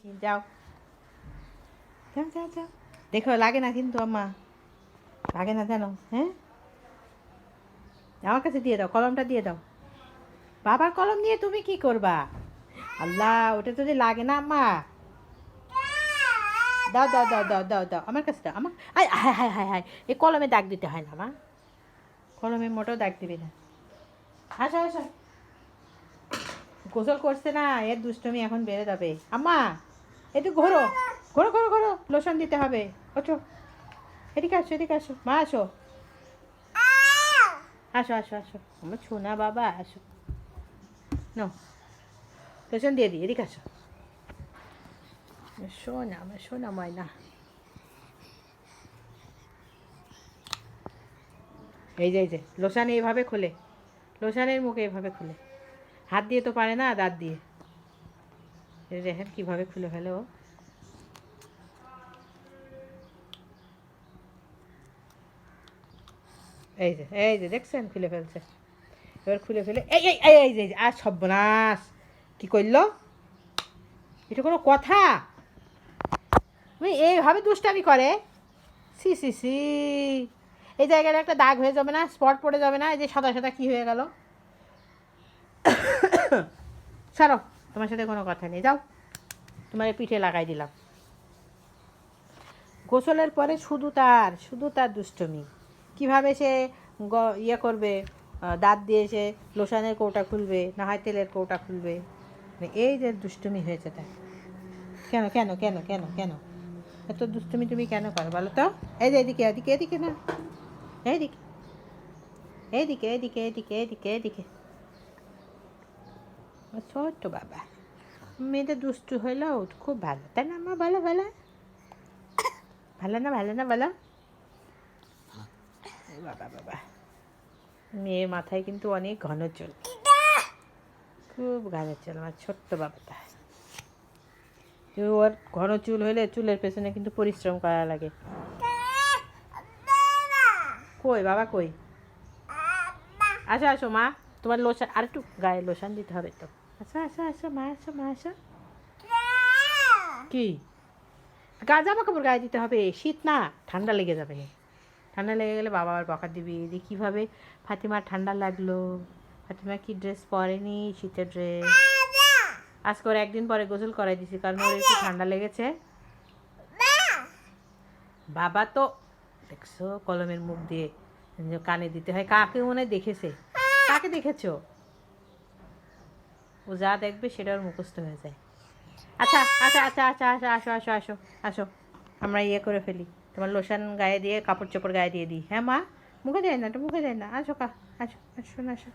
দেখি, যাও যাও যাও যাও। দেখো লাগে না কিন্তু আম্মা, লাগে না জানো? হ্যাঁ, আমার কাছে দিয়ে দাও, কলমটা দিয়ে দাও। বাবার কলম নিয়ে তুমি কি করবা? আল্লাহ, ওটা যদি লাগে না আম্মা। দাও দাও দাও দাও দাও দাও, আমার কাছে দাও। আমার আয় হায় হায় হায় হায়, এই কলমে দাগ দিতে হয় না মা, কলমে মোটেও দাগ দিবি না। আসো আসো, গোসল করছে না, এর দুষ্টমি এখন বেড়ে যাবে। আম্মা একটু ঘোরো ঘোরো ঘোরো ঘোরো, লোশন দিতে হবে। ওঠো, এদিকে আসো এদিকে আসো মা, আসো আসো আসো আসো, আমার সোনা বাবা আসো। নো, লোশন দিয়ে দিই, এদিকে আসো। সোনা, আমার সোনা ময়না। এই যে এই যে লোশান এইভাবে খোলে, লোশানের মুখে এইভাবে খুলে, হাত দিয়ে তো পারে না, দাঁত দিয়ে। দেখেন কীভাবে খুলে ফেলে ও। এই যে দেখছেন, খুলে ফেলছে। এবার খুলে ফেলে এই এই এই এই যে আর সর্বনাশ, কী করলো? এটা কোনো কথা? তুমি এইভাবে দুষ্টামি করে? সি সি সি, এই জায়গায় একটা দাগ হয়ে যাবে না, স্পট পড়ে যাবে না? এই যে সাদা সাদা কী হয়ে গেল? ছাড়ো, তোমার সাথে কোনো কথা নেই, যাও। তোমার পিঠে লাগাই দিলাম। গোসলের পরে শুধু তার দুষ্টমি, কীভাবে সে ইয়ে করবে, দাঁত দিয়ে সে লোশানের কৌটা খুলবে, না হয় তেলের কৌটা খুলবে। এই যে দুষ্টুমি হয়েছে তার। কেন কেন কেন কেন কেন এত দুষ্টুমি তুমি কেন করো বলো তো? এই যে এদিকে এদিকে এদিকে না, এইদিকে এইদিকে এইদিকে এইদিকে এইদিকে এইদিকে। ছোট্ট বাবা, মেয়েদের দুষ্টু হইলেও খুব ভালো, তাই না মা? বলো বলো, ভালো না ভালো না বলো? বাবা বাবা, মেয়ের মাথায় কিন্তু অনেক ঘন চুল, খুব ঘন চুল আমার ছোট্ট বাবাটা। ওর ঘন চুল হলে চুলের পেছনে কিন্তু পরিশ্রম করা লাগে। কই বাবা কই? আসো আসো মা, তোমার লোশান আর একটু গায়ে লোশান দিতে হবে তো। আসো আসো আসো মা, আসো মা আসো। কি জামা কাপড় গায়ে দিতে হবে, শীত না, ঠান্ডা লেগে যাবে। ঠান্ডা লেগে গেলে বাবা আবার বকা দিবি যে কীভাবে ফাতিমার ঠান্ডা লাগলো, ফাতিমা কি ড্রেস পরেনি, শীতের ড্রেস। আজকে ওর একদিন পরে গোসল করাই দিছি, কারণ ওর একটু ঠান্ডা লেগেছে। বাবা তো দেখছো কলমের মুখ দিয়ে কানে দিতে হয়, কাকে মনে হয় দেখেছে? কাকে দেখেছো? ও যা দেখবে সেটা ওর মুখস্থ হয়ে যায়। আচ্ছা আচ্ছা আচ্ছা আচ্ছা আচ্ছা, আসো আসো আসো আসো, আমরা ইয়ে করে ফেলি, তোমার লোশন গায়ে দিয়ে কাপড় চোপড় গায়ে দিয়ে দিই। হ্যাঁ মা, মুখে দেয় না, তো মুখে দেয় না। আসো আসো আসো না আসো।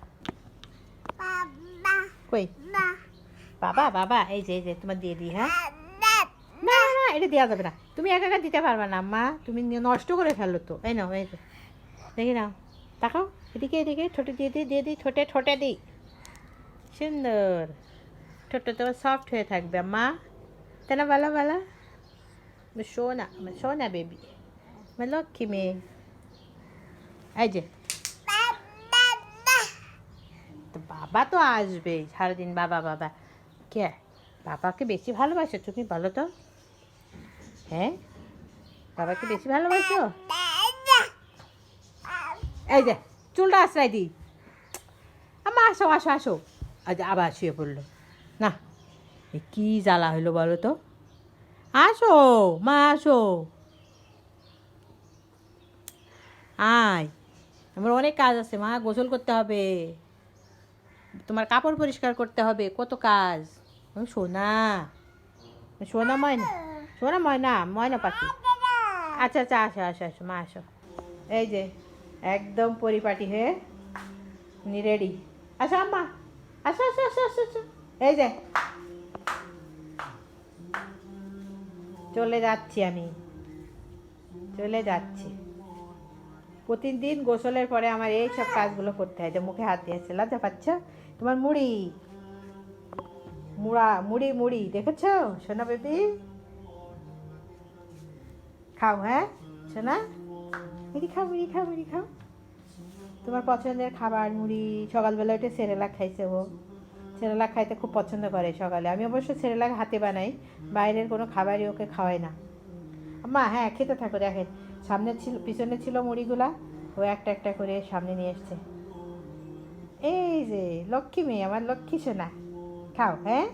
কই বাবা? বাবা এই যে তোমার দিয়ে দিই। হ্যাঁ, না না এটা দেওয়া যাবে না, তুমি একা একা দিতে পারবে না মা, তুমি নষ্ট করে ফেলো তো। এই নাও, এই যে দেখি নাও, তাকাও এদিকে এদিকে, ঠোঁটে দিয়ে দিই ঠোঁটে ঠোঁটে দিই, সুন্দর ঠোঁটটা তোমার সফট হয়ে থাকবে মা, তাই না? বলো বলো, সোনা আমার সোনা বেবি, আমার লক্ষ্মী মেয়ে। এই যে তো বাবা তো আসবেই সারাদিন, বাবা বাবা। কে বাবাকে বেশি ভালোবাসো তুমি বলো তো? হ্যাঁ, বাবাকে বেশি ভালোবাসো? এই যে চুলটা আশ্রয় দিই। মা আসো আসো আসো, আজ আবার শুয়ে পড়লো না, এ কী জ্বালা হইলো বলো তো? আসো মা আসো, আয়, আমার অনেক কাজ আছে মা, গোসল করতে হবে, তোমার কাপড় পরিষ্কার করতে হবে, কত কাজ। সোনা, সোনা ময়না, সোনা ময়না, ময়না পাখি। আচ্ছা আচ্ছা আসো আসো আসো মা আসো। এই যে একদম পরিপাটি হয়ে রেডি। আসো আম্মা, আসো আসো আসো আসো আসো। এই যে চলে যাচ্ছি, আমি চলে যাচ্ছি। প্রতিদিন গোসলের পরে আমার এই সব কাজগুলো করতে হয়। যে মুখে হাত দিয়েছে, লজ্জা পাচ্ছ? তোমার মুড়ি, মুড়ি মুড়ি দেখেছ সোনা বেবি? খাও, হ্যাঁ সোনা, মুড়ি খাও মুড়ি খাও মুড়ি খাও, তোমার পছন্দের খাবার মুড়ি। সকালবেলা উঠে সেরেলাক খাইছে ও, সেরেলাক খাইতে খুব পছন্দ করে সকালে। আমি অবশ্য সেরেলাক হাতে বানাই, বাইরের কোনো খাবারই ওকে খাওয়াই না। মা হ্যাঁ খেতে থাকো। দেখেন সামনে ছিল, পিছনে ছিল মুড়িগুলা, ও একটা একটা করে সামনে নিয়ে এসছে। এই যে লক্ষ্মী মেয়ে আমার, লক্ষ্মী সোনা, খাও। হ্যাঁ